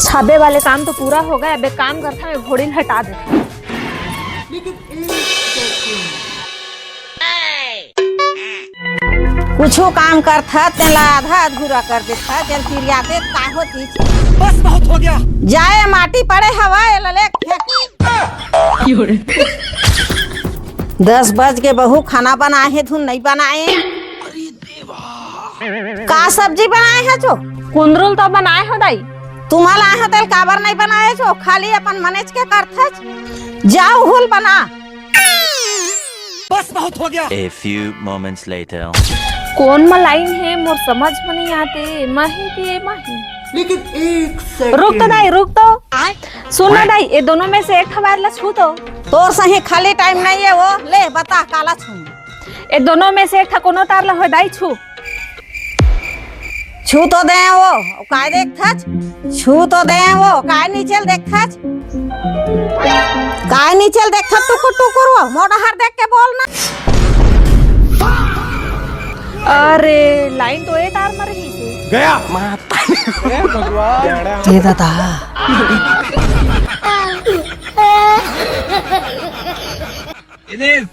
छाबे वाले काम तो पूरा हो गया। अब एक काम करता है, घोड़ी हटा देता। कुछो काम करता तेला आधा अधूरा कर देता। चल चिड़ियाते का होती। बस बहुत हो गया। जाए माटी पड़े हवा लले 10 बज के बहू खाना बनाए है धुन नहीं बनाए। अरे देवा, का सब्जी बनाए है जो? कुंदरुल तो बनाए हो दाई। तुम्हारा आए तेल काबर नहीं बनाए जो? खाली अपन मनेज के करते। जाओ हुल बना। बस बहुत हो गया। A few moments later. कौन लाइन है मोर समझ में नहीं आते। माही दिए माही। लेकिन एक सेकंड रुक तो दाई, रुक तो। सुन ना दाई, ये दोनों में से एक हमारे ला छू तो। तोर सही खाली टाइम नहीं है वो। ले बता काला छू। ये दोनों में से एक कोनो तार ला हो दाई छू। छू तो दे वो काय देख थच। छू तो दे वो काय नीचे देख थच। काय नीचे देख थच टुकुर टुकुर वो मोटा हार देख के बोल ना। अरे लाइन तो ये तार मर रही थी। गया भगवान। ये दादा इधर